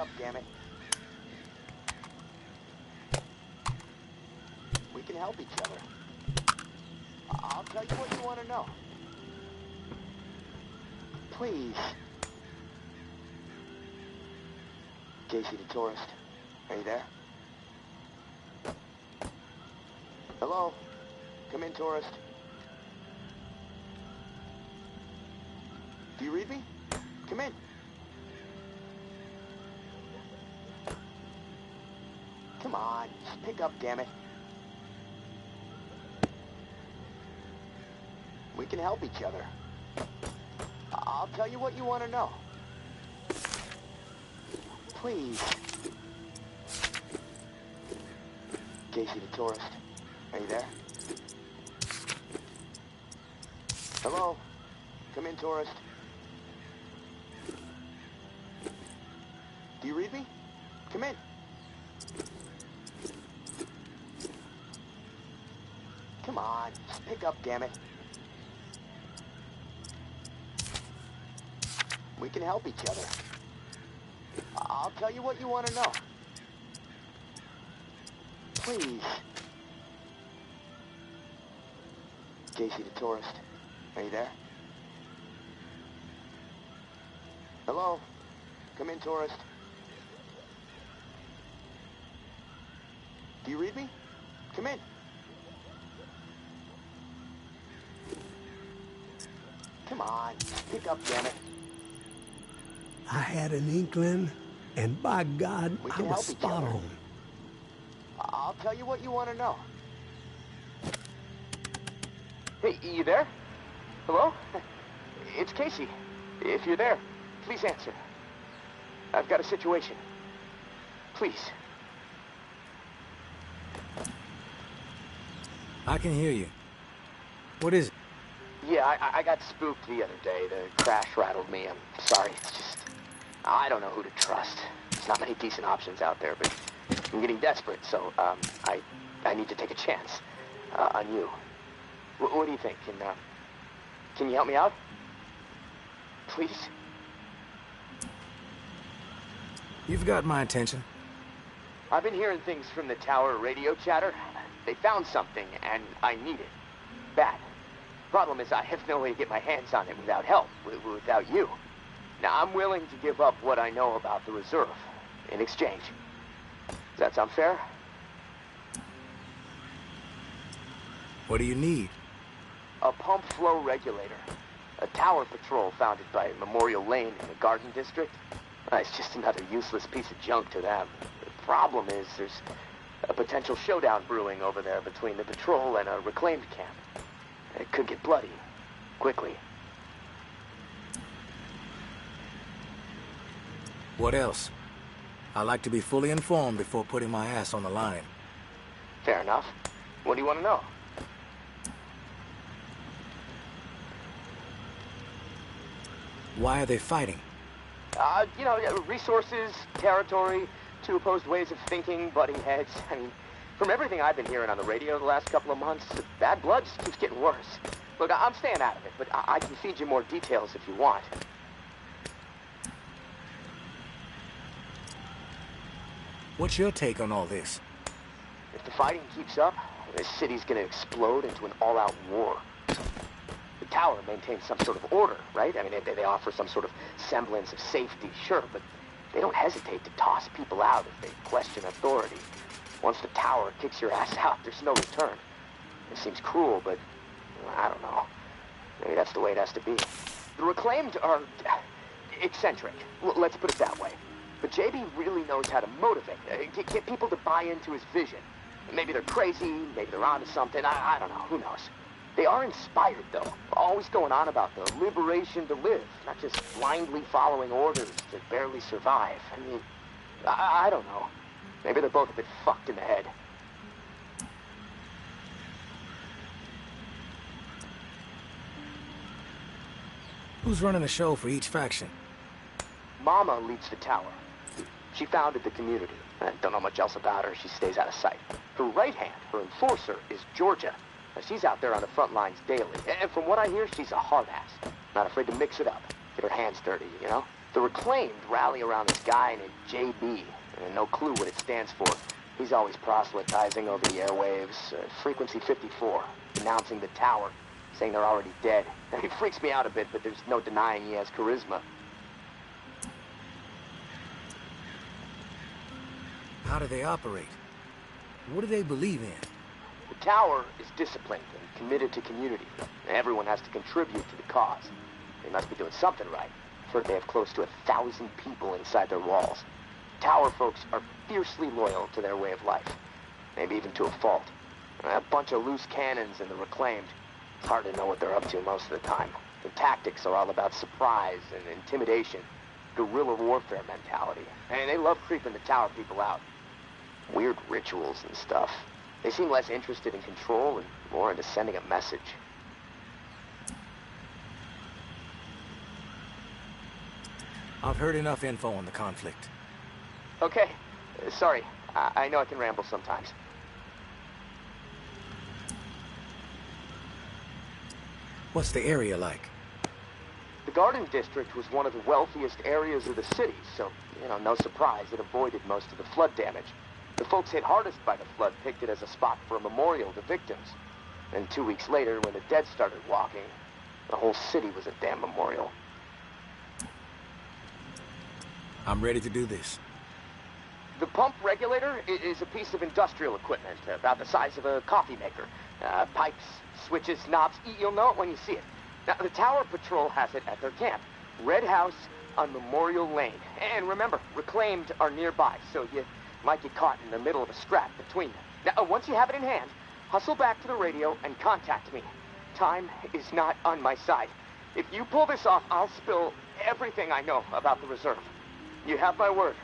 up, damn it. We can help each other. I'll tell you what you want to know. Please. Casey the tourist. Are you there? Hello? Come in, tourist. Do you read me? Come in. Come on, just pick up, damn it. We can help each other. I'll tell you what you want to know. Please. Casey the tourist. Are you there? Hello? Come in, tourist. Do you read me? Come in. Come on, just pick up, damn it. We can help each other. I'll tell you what you want to know. Please. Casey the tourist. Are you there? Hello? Come in, tourist. Do you read me? Come in. Come on, just pick up, damn it. I had an inkling, and by God, I was spot on. I'll tell you what you want to know. Hey, you there? Hello? It's Casey. If you're there, please answer. I've got a situation. Please. I can hear you. What is it? Yeah, I got spooked the other day. The crash rattled me. I'm sorry. It's just... I don't know who to trust. There's not many decent options out there, but I'm getting desperate, so, I need to take a chance, on you. What do you think? Can you help me out? Please? You've got my attention. I've been hearing things from the tower radio chatter. They found something, and I need it. Bad. Problem is, I have no way to get my hands on it without help, without you. Now, I'm willing to give up what I know about the reserve in exchange. Does that sound fair? What do you need? A pump flow regulator. A tower patrol founded by Memorial Lane in the Garden District. It's just another useless piece of junk to them. The problem is there's a potential showdown brewing over there between the patrol and a reclaimed camp. It could get bloody. Quickly. What else? I like to be fully informed before putting my ass on the line. Fair enough. What do you want to know? Why are they fighting? You know, resources, territory, two opposed ways of thinking, butting heads. I mean, from everything I've been hearing on the radio the last couple of months, the bad blood just keeps getting worse. Look, I'm staying out of it, but I can feed you more details if you want. What's your take on all this? If the fighting keeps up, this city's gonna explode into an all-out war. The tower maintains some sort of order, right? I mean, they offer some sort of semblance of safety, sure, but they don't hesitate to toss people out if they question authority. Once the tower kicks your ass out, there's no return. It seems cruel, but I don't know. Maybe that's the way it has to be. The Reclaimed are eccentric. Let's put it that way. But JB really knows how to motivate, get people to buy into his vision. Maybe they're crazy, maybe they're onto something, I don't know, who knows. They are inspired, though, always going on about the liberation to live, not just blindly following orders to barely survive. I mean, I don't know. Maybe they're both a bit fucked in the head. Who's running the show for each faction? Mama leads the tower. She founded the community. I don't know much else about her. She stays out of sight. Her right hand, her enforcer, is Georgia. She's out there on the front lines daily. And from what I hear, she's a hard ass. Not afraid to mix it up. Get her hands dirty, you know? The Reclaimed rally around this guy named JB, and no clue what it stands for. He's always proselytizing over the airwaves, frequency 54, announcing the tower, saying they're already dead. It freaks me out a bit, but there's no denying he has charisma. How do they operate? What do they believe in? The tower is disciplined and committed to community. Everyone has to contribute to the cause. They must be doing something right. I've heard they have close to 1,000 people inside their walls. Tower folks are fiercely loyal to their way of life, maybe even to a fault. A bunch of loose cannons in the Reclaimed. It's hard to know what they're up to most of the time. The tactics are all about surprise and intimidation, guerrilla warfare mentality. And they love creeping the tower people out. Weird rituals and stuff. They seem less interested in control and more into sending a message. I've heard enough info on the conflict. Okay. Sorry. I know I can ramble sometimes. What's the area like? The Garden District was one of the wealthiest areas of the city, so, no surprise, it avoided most of the flood damage. The folks hit hardest by the flood picked it as a spot for a memorial to victims. And 2 weeks later, when the dead started walking, the whole city was a damn memorial. I'm ready to do this. The pump regulator is a piece of industrial equipment, about the size of a coffee maker. Pipes, switches, knobs, you'll know it when you see it. Now, the Tower Patrol has it at their camp. Red House on Memorial Lane. And remember, Reclaimed are nearby, so you might get caught in the middle of a scrap between them. Now, once you have it in hand, hustle back to the radio and contact me. Time is not on my side. If you pull this off, I'll spill everything I know about the reserve. You have my word.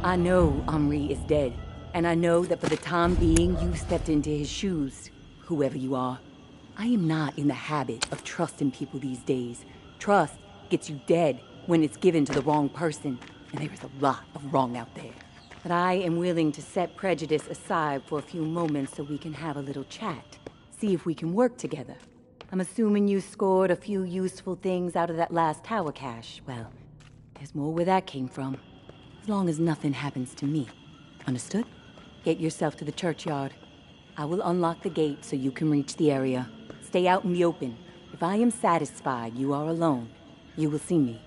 I know Omri is dead, and I know that for the time being you stepped into his shoes, whoever you are. I am not in the habit of trusting people these days. Trust gets you dead when it's given to the wrong person, and there is a lot of wrong out there. But I am willing to set prejudice aside for a few moments so we can have a little chat, see if we can work together. I'm assuming you scored a few useful things out of that last tower cache. Well, there's more where that came from. As long as nothing happens to me. Understood? Get yourself to the churchyard. I will unlock the gate so you can reach the area. Stay out in the open. If I am satisfied you are alone, you will see me.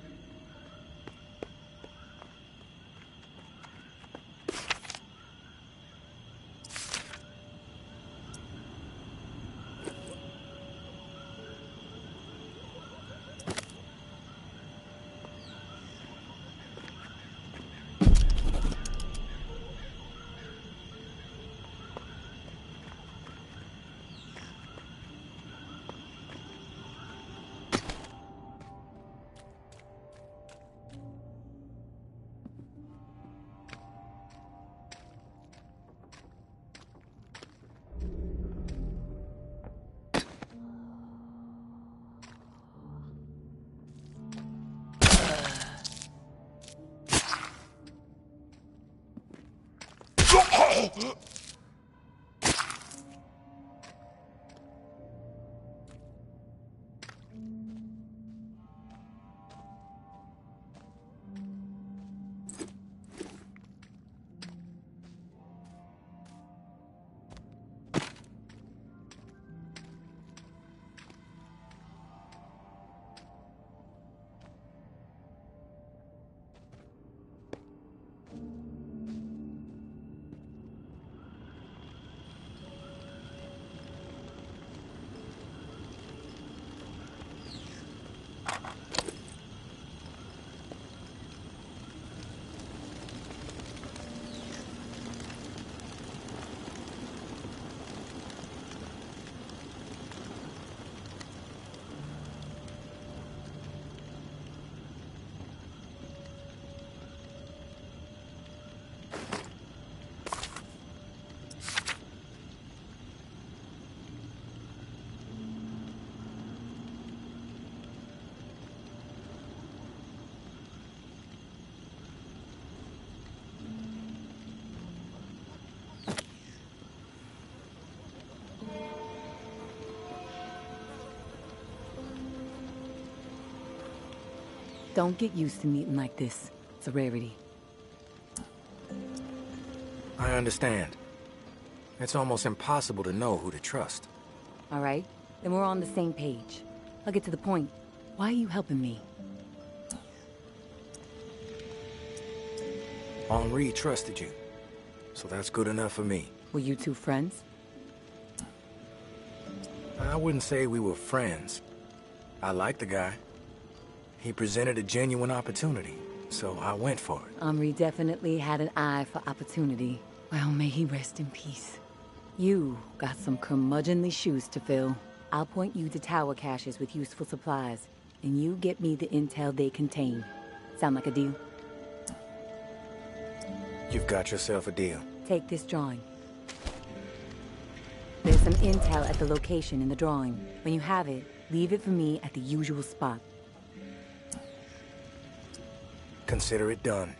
Don't get used to meeting like this. It's a rarity. I understand. It's almost impossible to know who to trust. All right? Then we're on the same page. I'll get to the point. Why are you helping me? Henri trusted you. So that's good enough for me. Were you two friends? I wouldn't say we were friends. I liked the guy. He presented a genuine opportunity, so I went for it. Henri definitely had an eye for opportunity. Well, may he rest in peace. You got some curmudgeonly shoes to fill. I'll point you to tower caches with useful supplies, and you get me the intel they contain. Sound like a deal? You've got yourself a deal. Take this drawing. There's some intel at the location in the drawing. When you have it, leave it for me at the usual spot. Consider it done.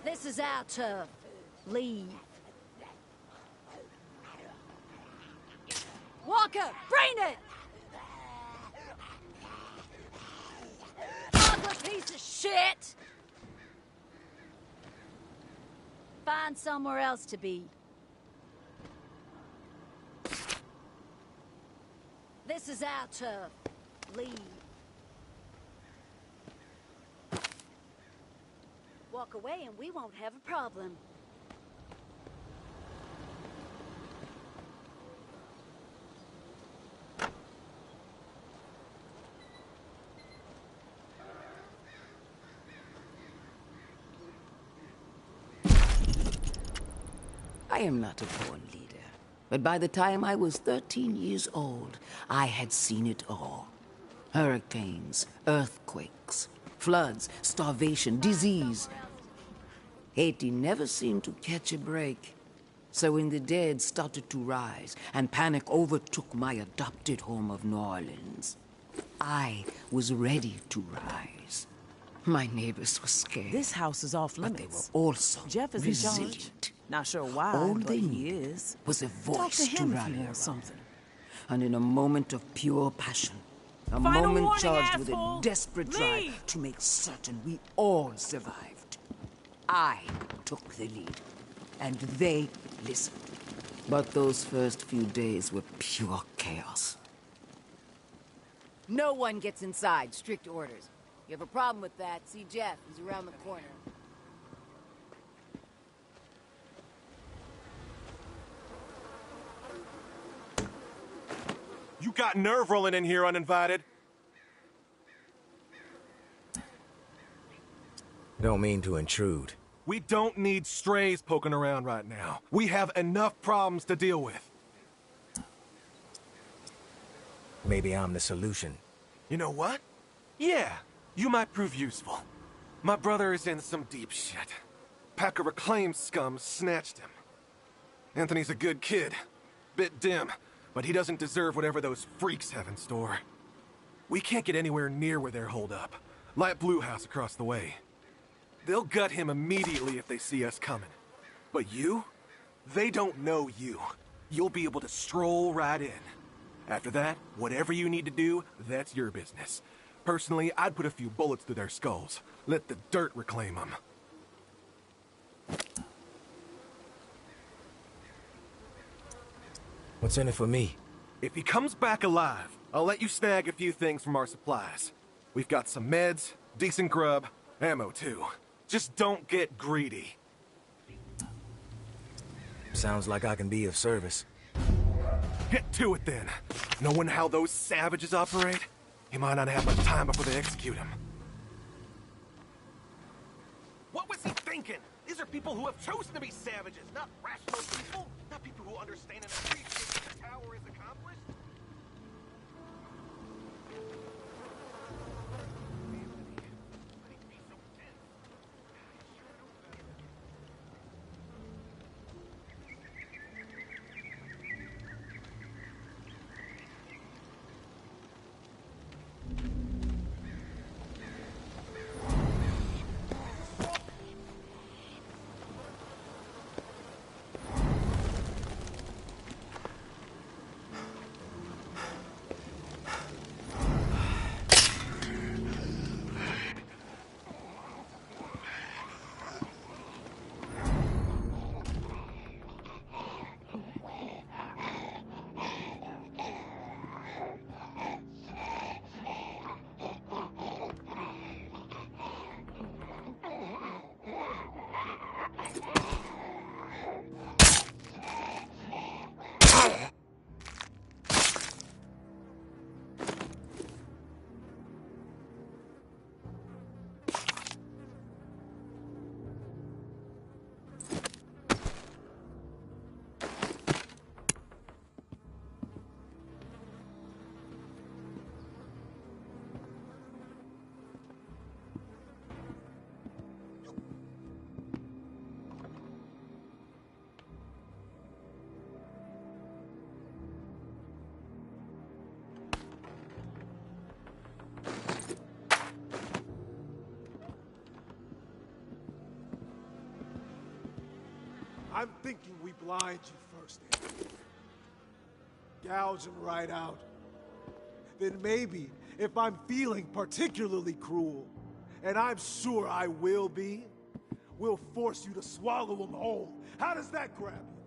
This is our turf. Leave. Walker, bring it! Ugly piece of shit! Find somewhere else to be. This is our turf. Leave. Walk away and we won't have a problem. I am not a born leader, but by the time I was 13 years old, I had seen it all. Hurricanes, earthquakes, floods, starvation, disease. Haiti never seemed to catch a break. So when the dead started to rise and panic overtook my adopted home of New Orleans, I was ready to rise. My neighbors were scared. This house is off limits. But they were also Jeff is resilient. in charge. Not sure why, All but they he needed is. was a Talk voice to him if rally you around. want something. And in a moment of pure passion, a Final moment warning, charged with a asshole! desperate Leave! drive to make certain we all survived, I took the lead, and they listened. But those first few days were pure chaos. No one gets inside. Strict orders. You have a problem with that, see Jeff. He's around the corner. You got nerve rolling in here uninvited. Don't mean to intrude. We don't need strays poking around right now. We have enough problems to deal with. Maybe I'm the solution. You know what? Yeah, you might prove useful. My brother is in some deep shit. Pack of reclaimed scum snatched him. Anthony's a good kid. Bit dim, but he doesn't deserve whatever those freaks have in store. We can't get anywhere near where they're holed up. Light Blue House across the way. They'll gut him immediately if they see us coming. But you? They don't know you. You'll be able to stroll right in. After that, whatever you need to do, that's your business. Personally, I'd put a few bullets through their skulls. Let the dirt reclaim them. What's in it for me? If he comes back alive, I'll let you snag a few things from our supplies. We've got some meds, decent grub, ammo too. Just don't get greedy. Sounds like I can be of service. Get to it then. Knowing how those savages operate, he might not have much time before they execute him. What was he thinking? These are people who have chosen to be savages, not rational people. Not people who understand and appreciate what the tower has accomplished. I'm thinking we blind you first, Anthony. Gouge him right out. Then maybe, if I'm feeling particularly cruel, and I'm sure I will be, we'll force you to swallow him whole. How does that grab you?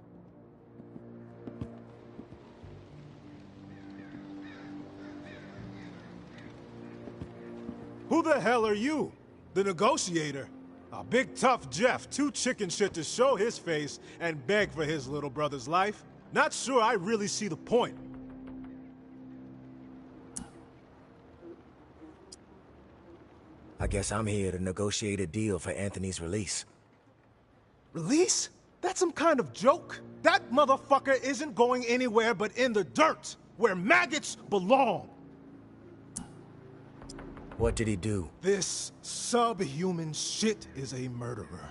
Who the hell are you? The negotiator? A big tough Jeff, too chicken shit to show his face and beg for his little brother's life. Not sure I really see the point. I guess I'm here to negotiate a deal for Anthony's release. Release? That's some kind of joke. That motherfucker isn't going anywhere but in the dirt, where maggots belong. What did he do? This subhuman shit is a murderer.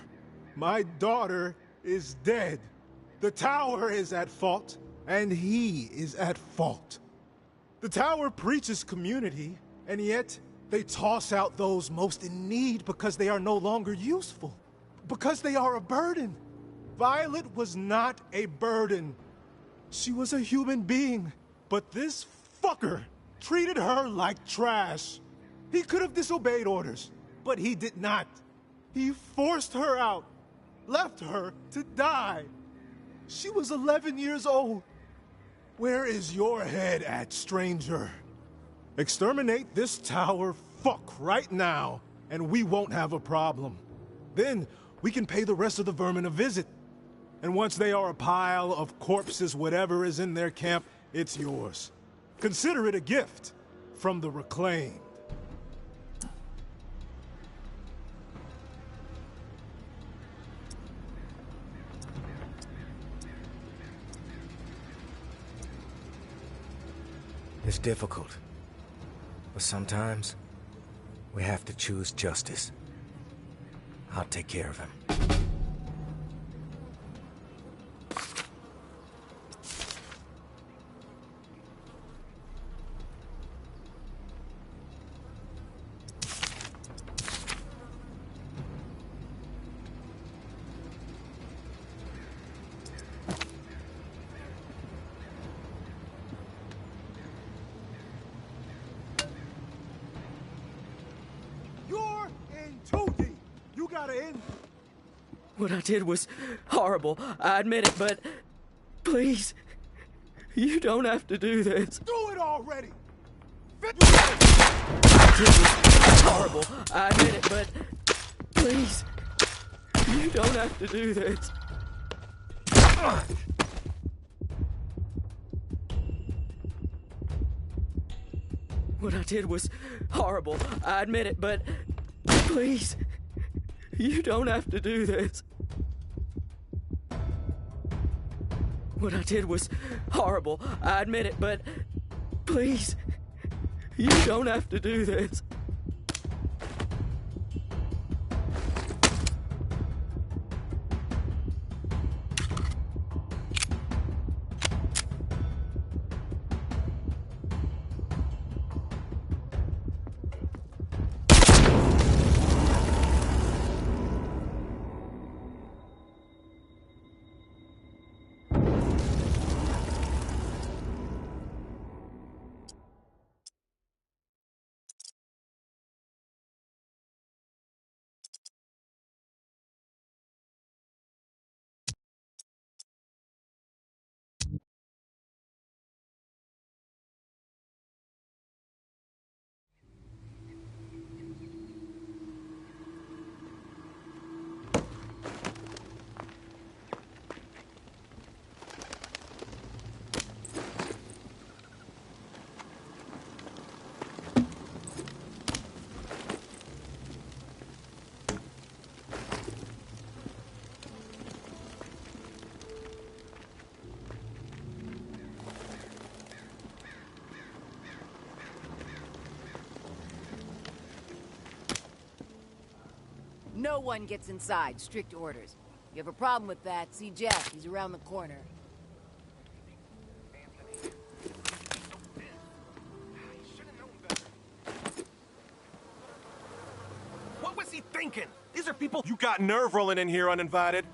My daughter is dead. The tower is at fault, and he is at fault. The tower preaches community, and yet they toss out those most in need because they are no longer useful. Because they are a burden. Violet was not a burden. She was a human being. But this fucker treated her like trash. He could have disobeyed orders, but he did not. He forced her out, left her to die. She was 11 years old. Where is your head at, stranger? Exterminate this tower fuck right now, and we won't have a problem. Then we can pay the rest of the vermin a visit. And once they are a pile of corpses, whatever is in their camp, it's yours. Consider it a gift from the reclaimed. It's difficult. But sometimes, we have to choose justice. I'll take care of him. What I did was horrible, I admit it, but please, you don't have to do this. Do it already! What I did was horrible, I admit it, but please, you don't have to do this. What I did was horrible, I admit it, but please, you don't have to do this. What I did was horrible, I admit it, but please, you don't have to do this. No one gets inside. Strict orders. You have a problem with that, see Jeff. He's around the corner. What was he thinking? These are people you got nerve rolling in here uninvited.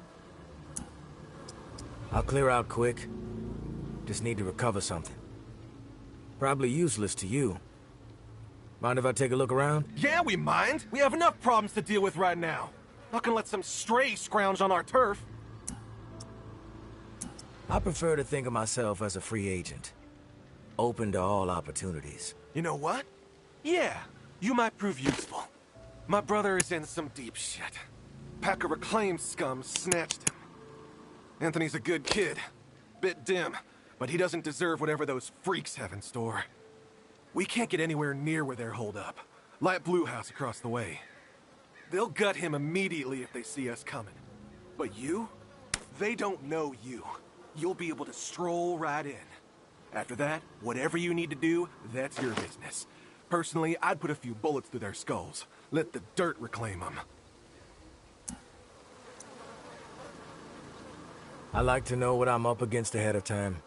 I'll clear out quick. Just need to recover something. Probably useless to you. Mind if I take a look around? Yeah, we mind. We have enough problems to deal with right now. Not gonna let some stray scrounge on our turf. I prefer to think of myself as a free agent. Open to all opportunities. You know what? Yeah, you might prove useful. My brother is in some deep shit. Pack of reclaimed scum snatched him. Anthony's a good kid. Bit dim, but he doesn't deserve whatever those freaks have in store. We can't get anywhere near where they're holed up. Light Blue House across the way. They'll gut him immediately if they see us coming. But you? They don't know you. You'll be able to stroll right in. After that, whatever you need to do, that's your business. Personally, I'd put a few bullets through their skulls. Let the dirt reclaim them. I like to know what I'm up against ahead of time.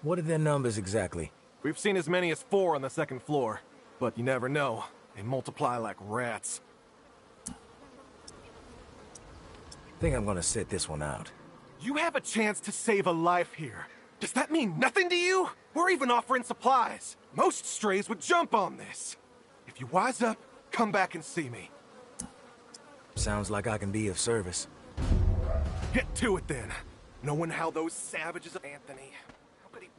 What are their numbers exactly? We've seen as many as 4 on the 2nd floor. But you never know. They multiply like rats. Think I'm gonna sit this one out. You have a chance to save a life here. Does that mean nothing to you? We're even offering supplies. Most strays would jump on this. If you wise up, come back and see me. Sounds like I can be of service. Get to it then. Knowing how those savages of Anthony... How could he...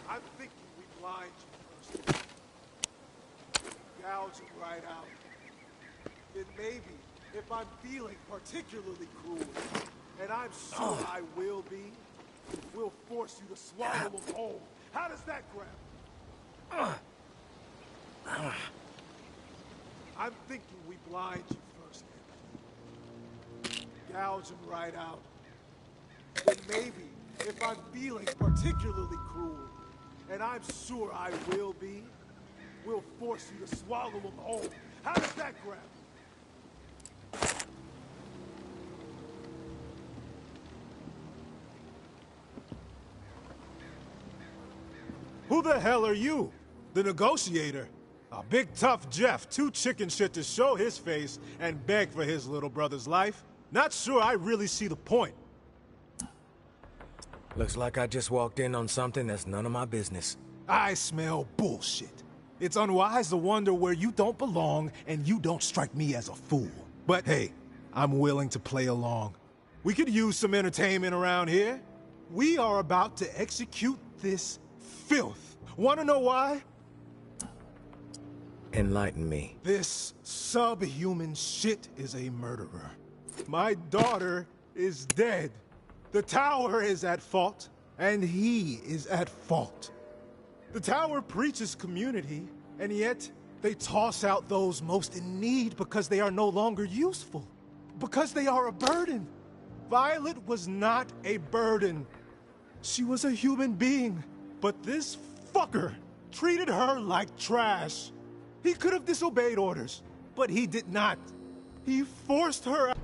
I'm thinking we blind you first. Gouge you right out. Then maybe, if I'm feeling particularly cruel, and I'm sure I will be, we'll force you to swallow them whole. How does that grab? I'm thinking we blind you first. Gouge them right out. Then maybe, if I'm feeling particularly cruel, and I'm sure I will be, we'll force you to swallow them whole. How does that grab? Who the hell are you? The negotiator? A big tough Jeff, too chicken shit to show his face and beg for his little brother's life? Not sure I really see the point. Looks like I just walked in on something that's none of my business. I smell bullshit. It's unwise to wonder where you don't belong, and you don't strike me as a fool. But hey, I'm willing to play along. We could use some entertainment around here. We are about to execute this filth. Want to know why? Enlighten me. This subhuman shit is a murderer. My daughter is dead. The tower is at fault, and he is at fault. The tower preaches community, and yet they toss out those most in need because they are no longer useful. Because they are a burden. Violet was not a burden. She was a human being, but this fucker treated her like trash. He could have disobeyed orders, but he did not. He forced her out.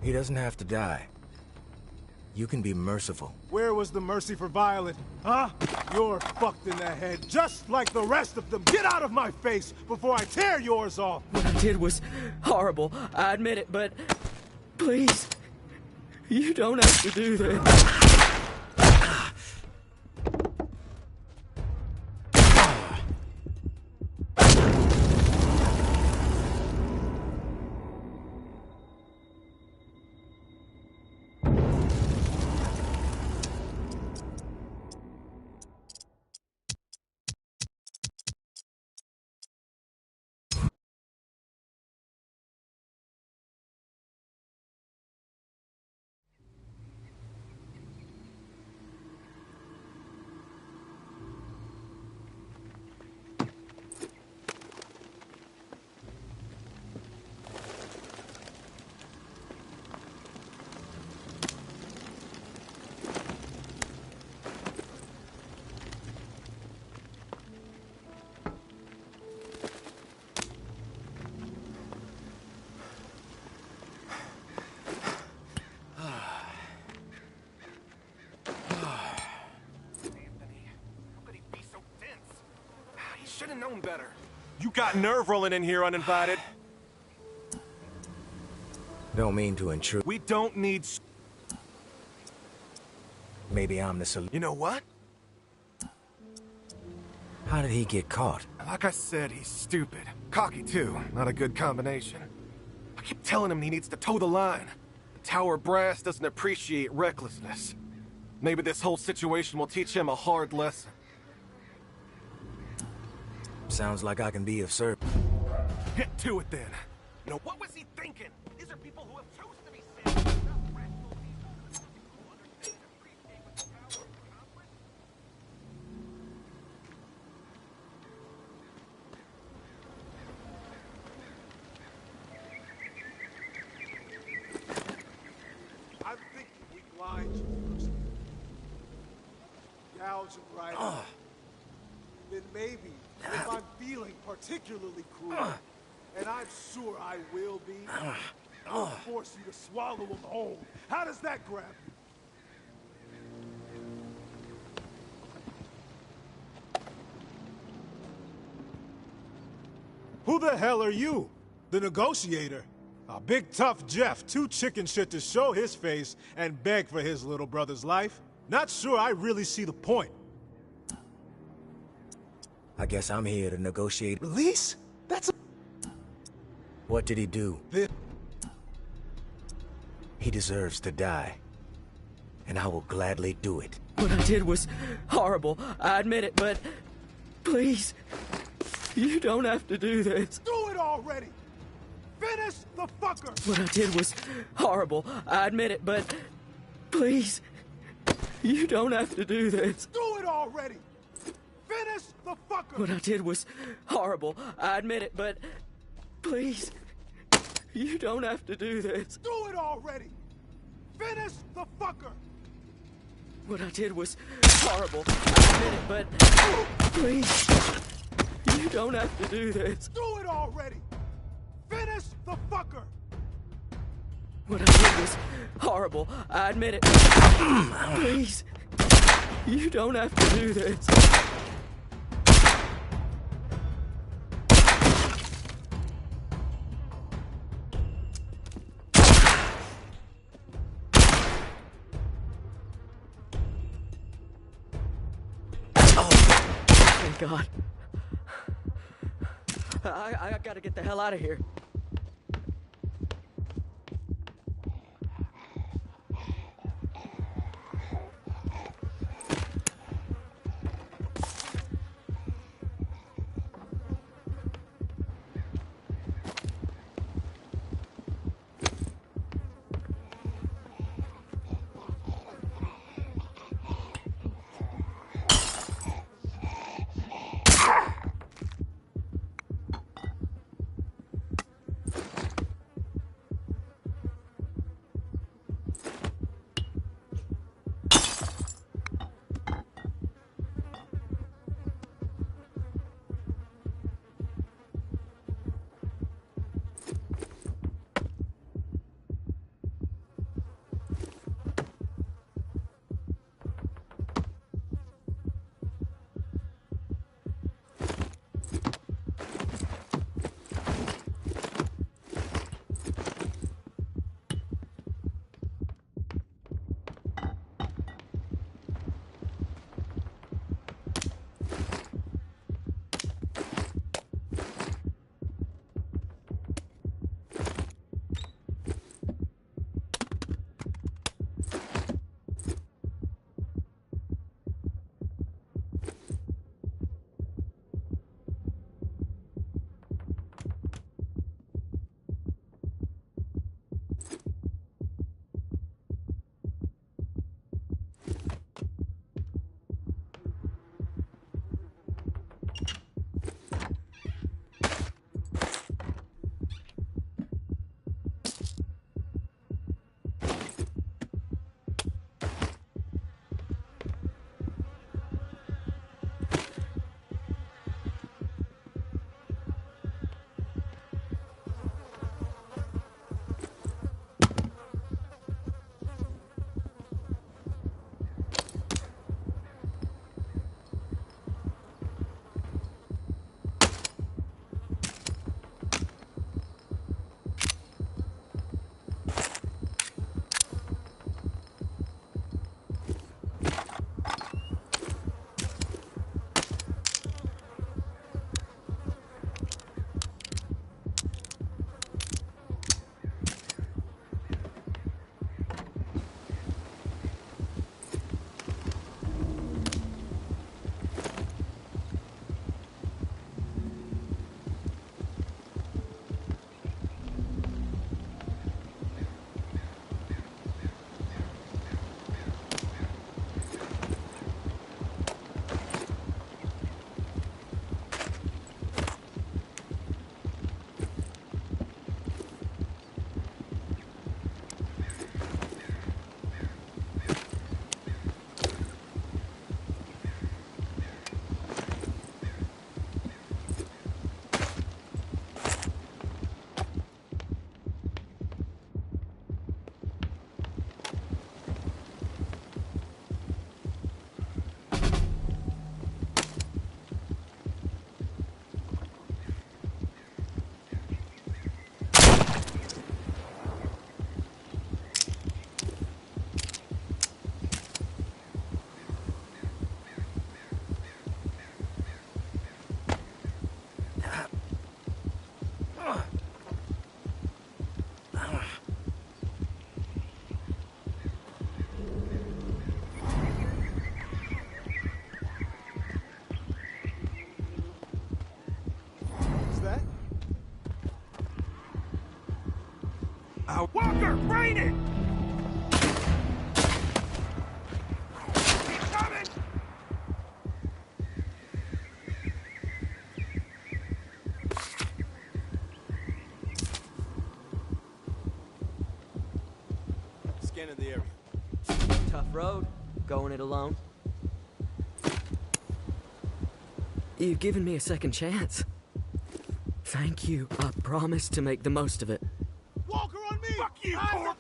He doesn't have to die. You can be merciful. Where was the mercy for Violet? Huh? You're fucked in the head, just like the rest of them. Get out of my face before I tear yours off. What I did was horrible, I admit it, but please, you don't have to do this. Should have known better. You got nerve rolling in here uninvited. Don't mean to intrude. We don't need... Maybe I'm the solution. You know what? How did he get caught? Like I said, he's stupid. Cocky, too. Not a good combination. I keep telling him he needs to toe the line. The Tower brass doesn't appreciate recklessness. Maybe this whole situation will teach him a hard lesson. Sounds like I can be of service. Get to it, then. No, what was he thinking? These are people who have chosen to be saved. Not rational people who understand and appreciate what the Tower accomplished. I'm thinking we blind you first. Gouge him right out. Then maybe, if I'm feeling particularly cruel, and I'm sure I will be, I'll force you to swallow him whole. How does that grab you? Who the hell are you? The negotiator? A big tough Jeff, too chicken shit to show his face and beg for his little brother's life? Not sure I really see the point. I guess I'm here to negotiate. Release? That's a... What did he do? He deserves to die. And I will gladly do it. What I did was horrible. I admit it, but please, you don't have to do this. Do it already! Finish the fucker! What I did was horrible. I admit it, but please, you don't have to do this. Do it already! Finish the fucker! What I did was horrible. I admit it, but please, you don't have to do this. Do it already! Finish the fucker! What I did was horrible. I admit it, but please, you don't have to do this. Do it already! Finish the fucker! What I did was horrible. I admit it. Please, you don't have to do this. Thank God. I gotta get the hell out of here. Walker, rain it! He's coming! Scanning the area. Tough road, going it alone. You've given me a second chance. Thank you. I promise to make the most of it. Walker on me! Fuck you, Corp!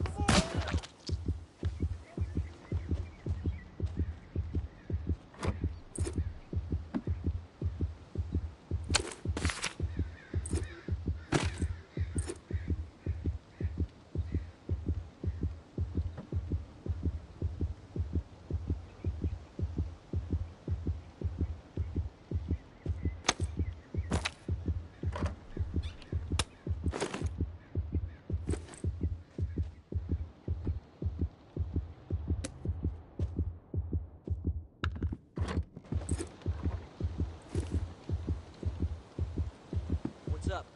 What's up?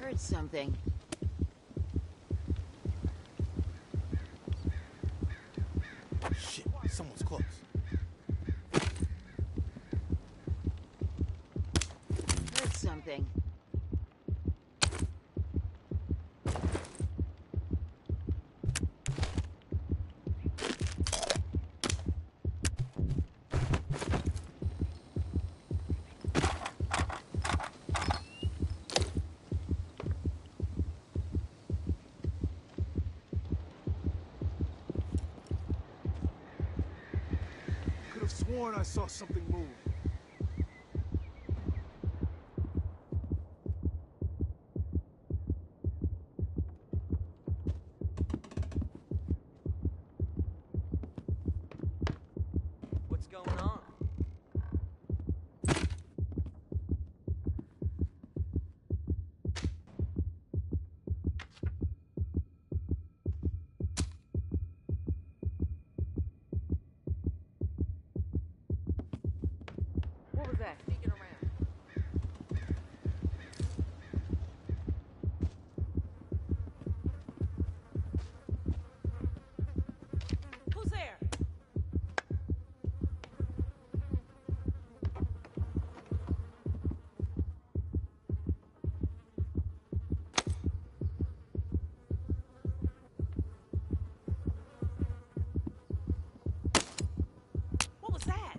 Heard something. Shit, someone's close. Heard something. Could have sworn I saw something move. What's going on? What was that? Sneaking around. Who's there? What was that?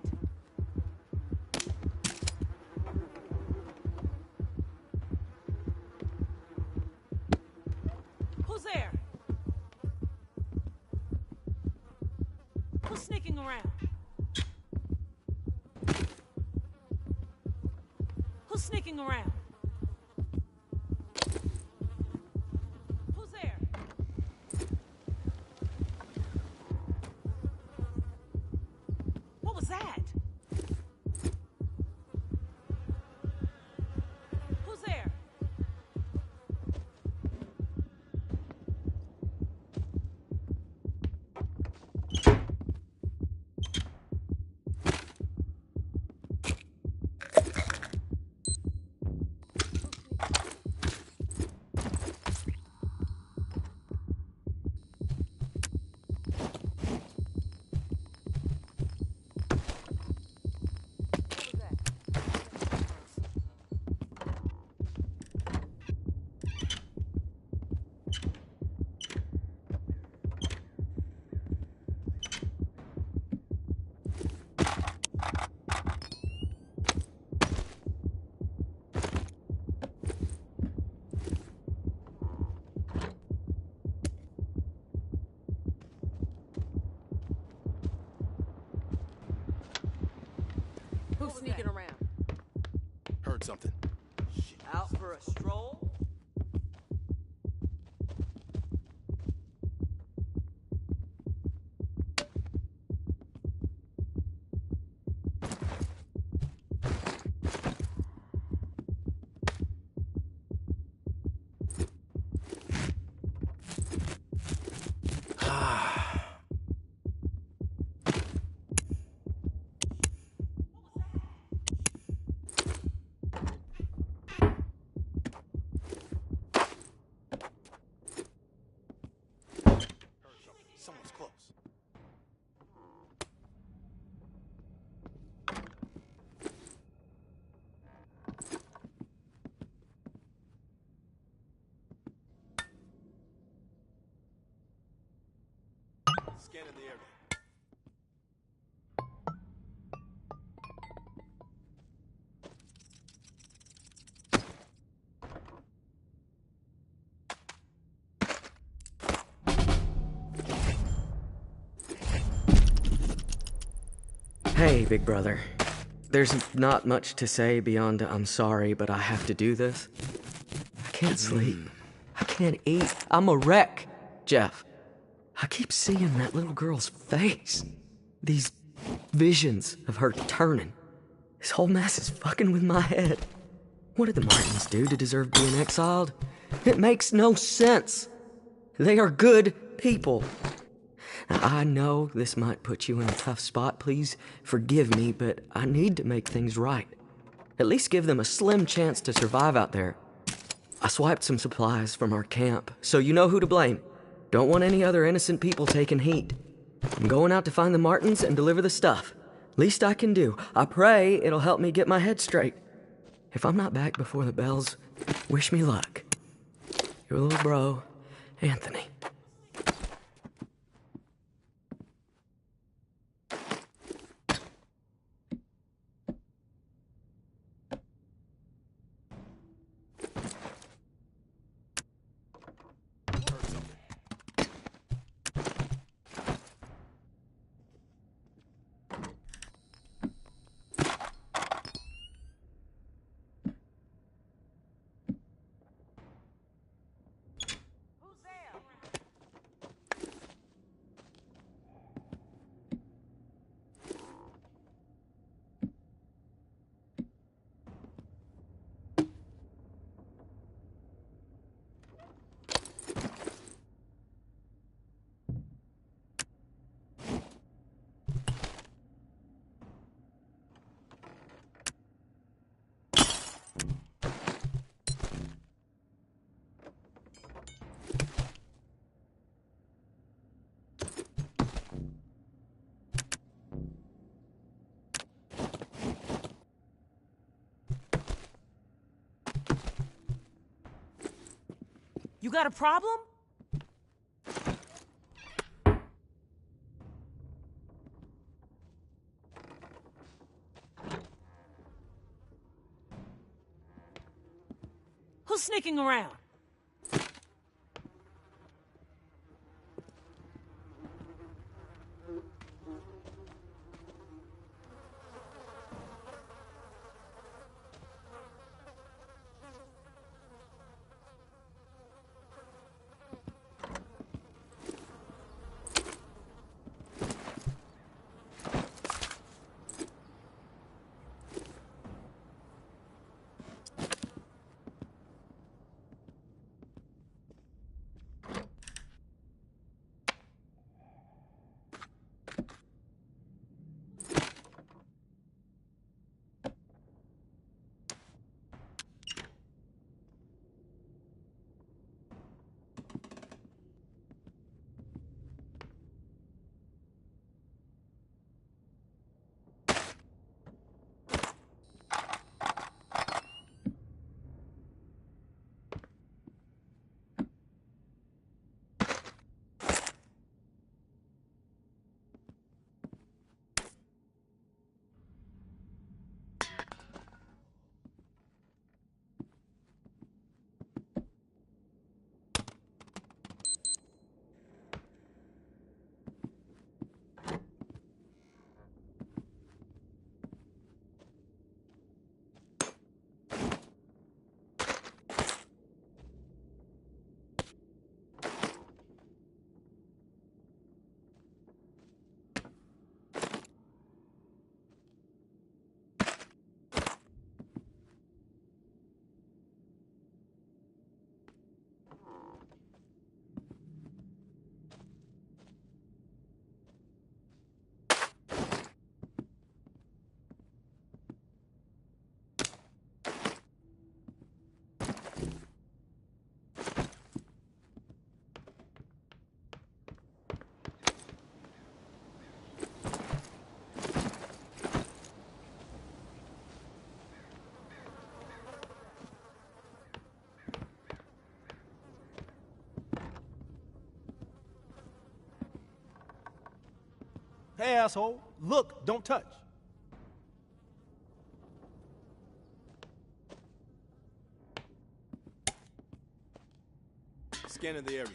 Who's there? Who's sneaking around? Who's sneaking around? Who's there? What was that? Who's there? Who's sneaking around? Heard something. Out for a stroll? Scanning the area. Hey, big brother. There's not much to say beyond I'm sorry, but I have to do this. I can't sleep. I can't eat. I'm a wreck, Jeff. I keep seeing that little girl's face. These visions of her turning. This whole mess is fucking with my head. What did the Martins do to deserve being exiled? It makes no sense. They are good people. Now, I know this might put you in a tough spot. Please forgive me, but I need to make things right. At least give them a slim chance to survive out there. I swiped some supplies from our camp, so you know who to blame. Don't want any other innocent people taking heat. I'm going out to find the Martins and deliver the stuff. Least I can do. I pray it'll help me get my head straight. If I'm not back before the bells, wish me luck. Your little bro, Anthony. You got a problem? Who's sneaking around? Hey, asshole. Look, don't touch. Scanning the area.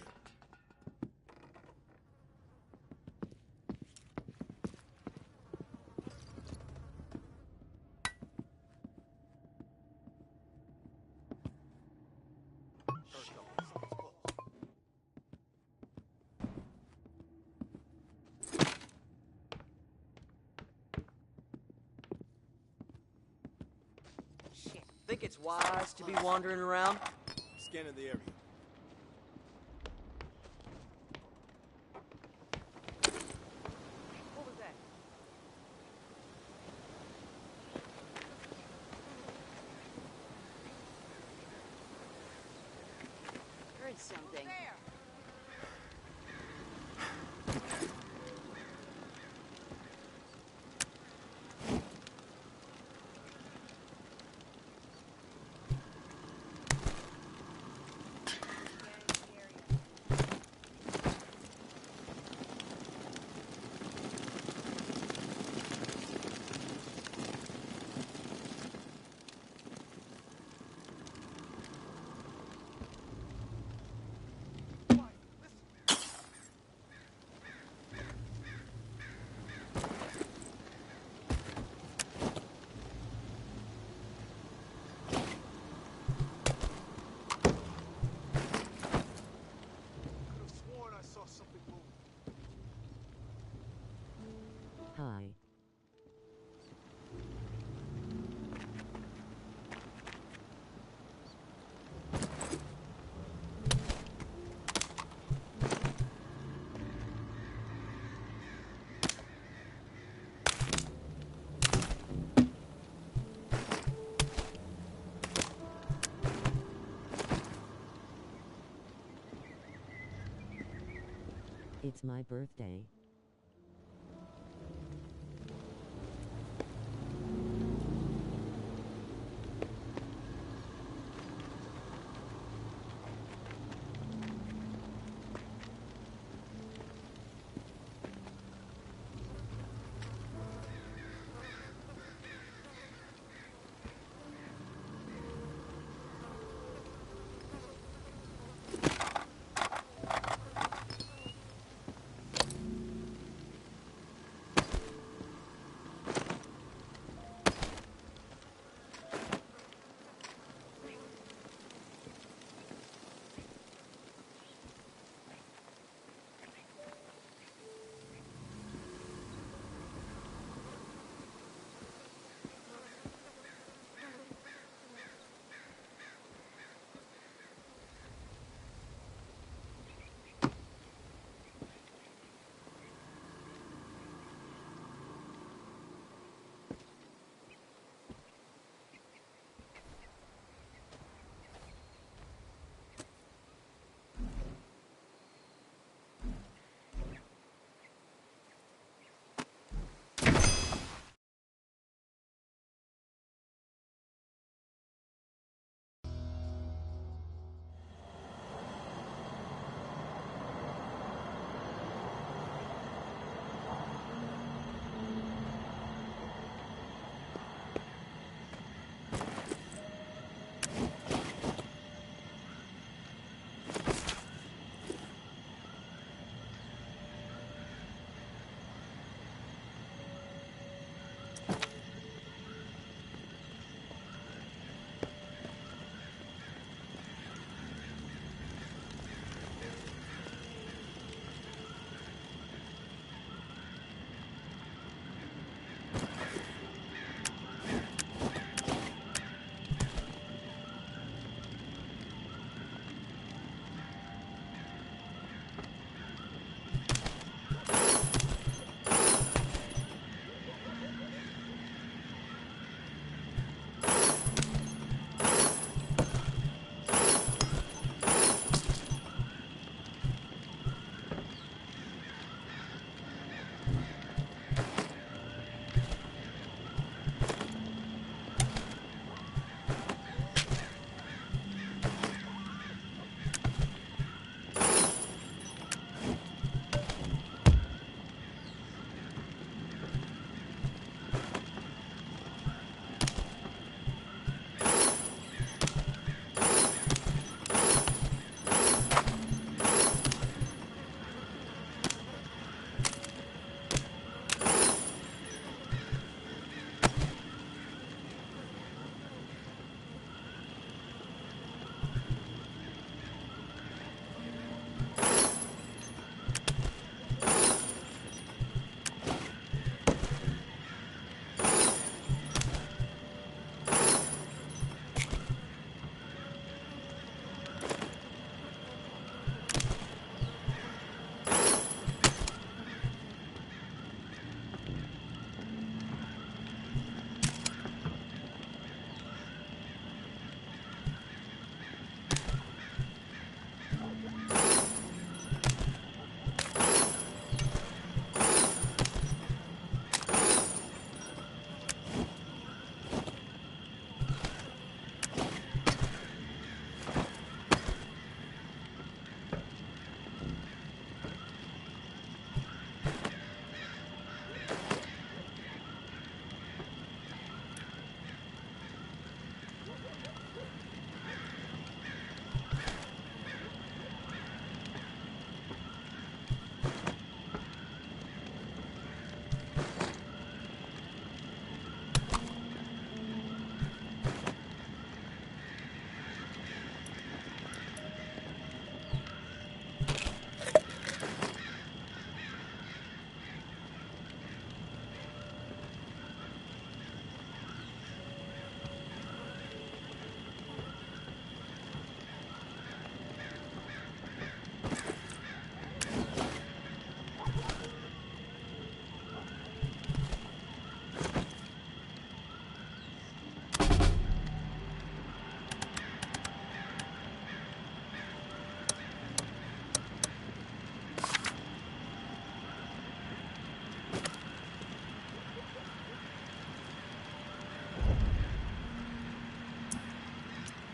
Think it's wise to be wandering around? Scanning the area. What was that? Heard something. Hi. It's my birthday.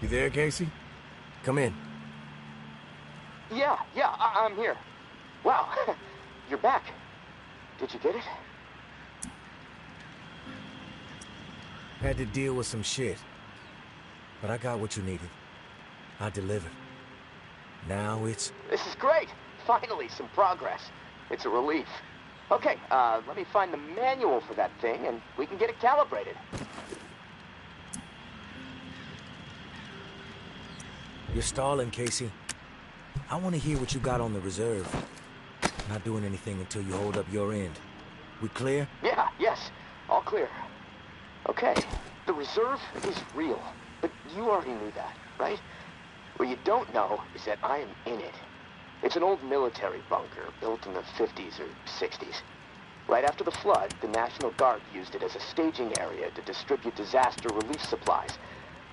You there, Casey? Come in. Yeah, I'm here. Wow, you're back. Did you get it? Had to deal with some shit. But I got what you needed. I delivered. Now it's... This is great. Finally, some progress. It's a relief. Okay, let me find the manual for that thing, and we can get it calibrated. You're stalling, Casey. I want to hear what you got on the reserve. Not doing anything until you hold up your end. We clear? Yeah, yes. All clear. Okay, the reserve is real. But you already knew that, right? What you don't know is that I am in it. It's an old military bunker built in the 50s or 60s. Right after the flood, the National Guard used it as a staging area to distribute disaster relief supplies.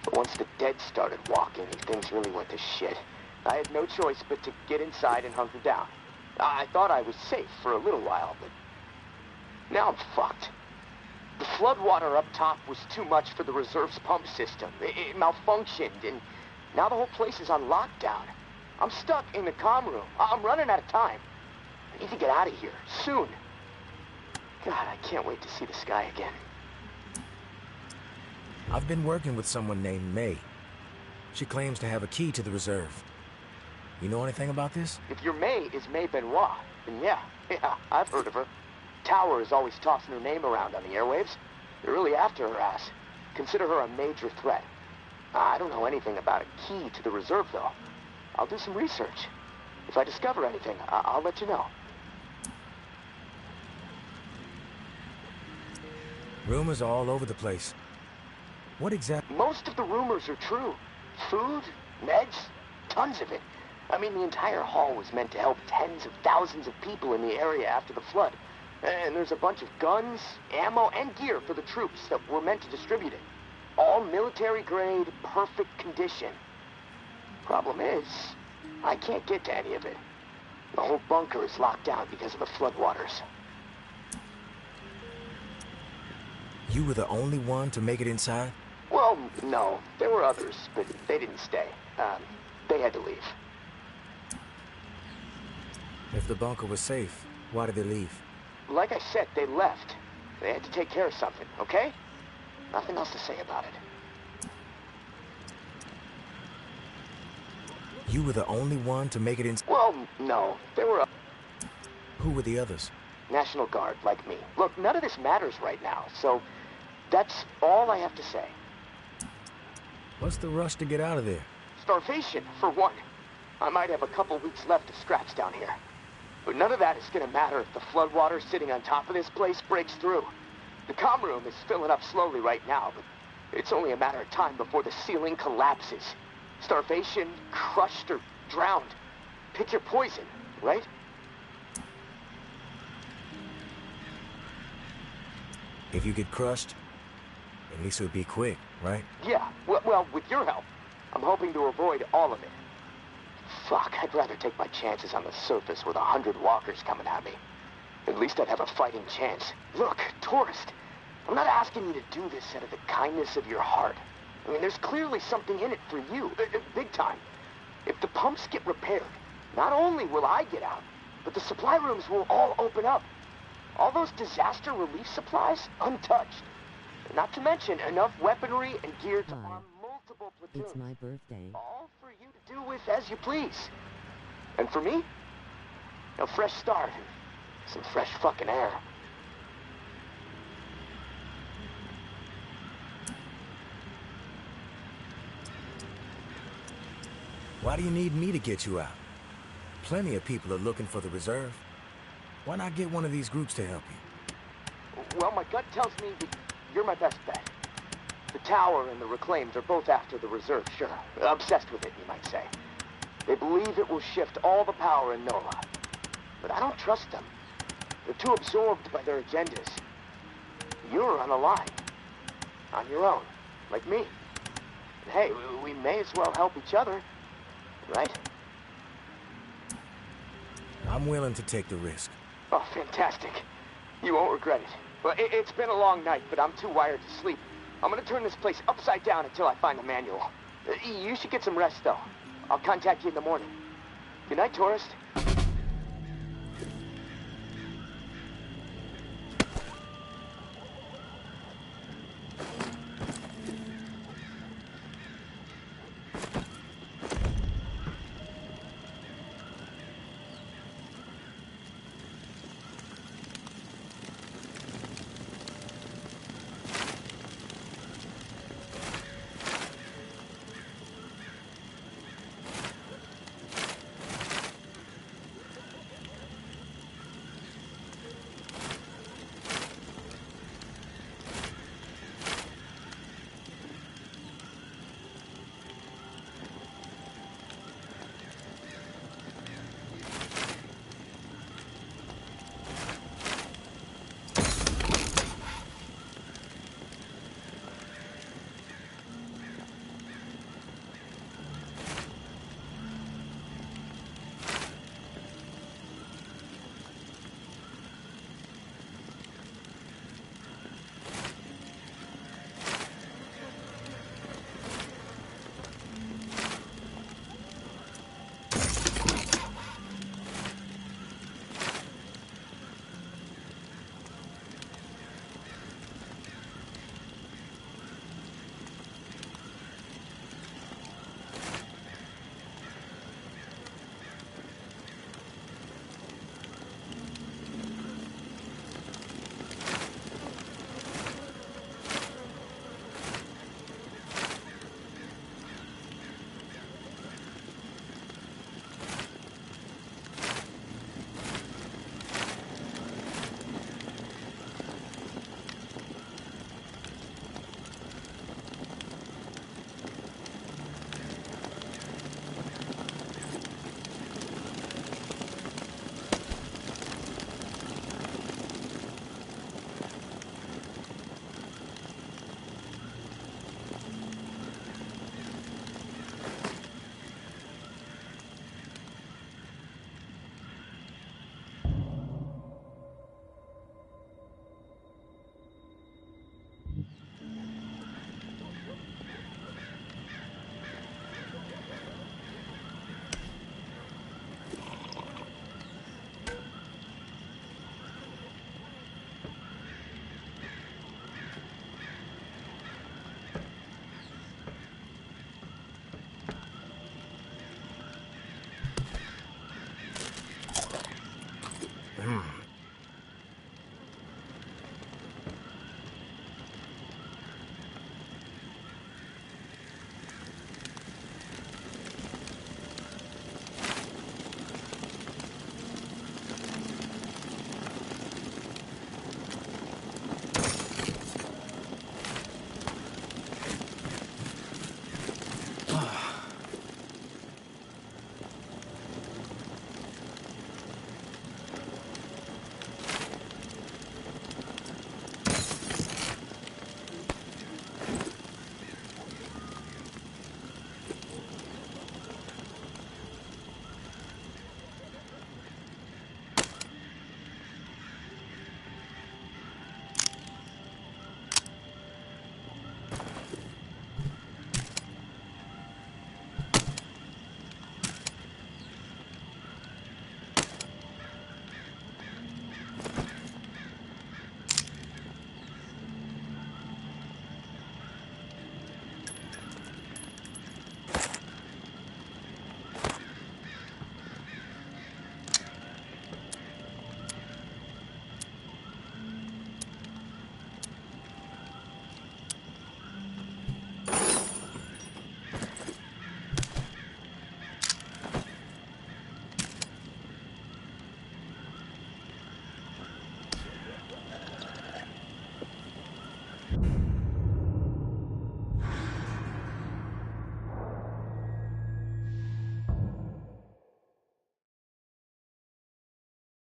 But once the dead started walking, things really went to shit. I had no choice but to get inside and hunker down. I thought I was safe for a little while, but now I'm fucked. The floodwater up top was too much for the reserve's pump system. It malfunctioned, and now the whole place is on lockdown. I'm stuck in the comm room. I'm running out of time. I need to get out of here, soon. God, I can't wait to see the sky again. I've been working with someone named May. She claims to have a key to the reserve. You know anything about this? If your May is May Benoit, then yeah, I've heard of her. Tower is always tossing her name around on the airwaves. They're really after her ass. Consider her a major threat. I don't know anything about a key to the reserve, though. I'll do some research. If I discover anything, I'll let you know. Rumors all over the place. What exactly? Most of the rumors are true. Food, meds, tons of it. I mean, the entire hall was meant to help tens of thousands of people in the area after the flood. And there's a bunch of guns, ammo, and gear for the troops that were meant to distribute it. All military-grade, perfect condition. Problem is, I can't get to any of it. The whole bunker is locked down because of the floodwaters. You were the only one to make it inside? Well, no. There were others, but they didn't stay. They had to leave. If the bunker was safe, why did they leave? Like I said, they left. They had to take care of something, okay? Nothing else to say about it. You were the only one to make it in... Well, no. There were... Who were the others? National Guard, like me. Look, none of this matters right now, so that's all I have to say. What's the rush to get out of there? Starvation, for one. I might have a couple weeks left of scraps down here. But none of that is gonna matter if the floodwater sitting on top of this place breaks through. The comm room is filling up slowly right now, but it's only a matter of time before the ceiling collapses. Starvation, crushed, or drowned. Pick your poison, right? If you get crushed, at least it would be quick, right? Yeah, well, with your help, I'm hoping to avoid all of it. Fuck, I'd rather take my chances on the surface with 100 walkers coming at me. At least I'd have a fighting chance. Look, tourist, I'm not asking you to do this out of the kindness of your heart. I mean, there's clearly something in it for you, big time. If the pumps get repaired, not only will I get out, but the supply rooms will all open up. All those disaster relief supplies, untouched. Not to mention enough weaponry and gear to arm multiple platoons. It's my birthday. All for you to do with as you please. And for me, a fresh start and some fresh fucking air. Why do you need me to get you out? Plenty of people are looking for the reserve. Why not get one of these groups to help you? Well, my gut tells me that you're my best bet. The Tower and the Reclaimed are both after the reserve, sure. Obsessed with it, you might say. They believe it will shift all the power in NOLA. But I don't trust them. They're too absorbed by their agendas. You're on a line. On your own. Like me. And hey, we may as well help each other. Right? I'm willing to take the risk. Oh, fantastic. You won't regret it. Well, it's been a long night, but I'm too wired to sleep. I'm gonna turn this place upside down until I find the manual. You should get some rest, though. I'll contact you in the morning. Good night, tourist.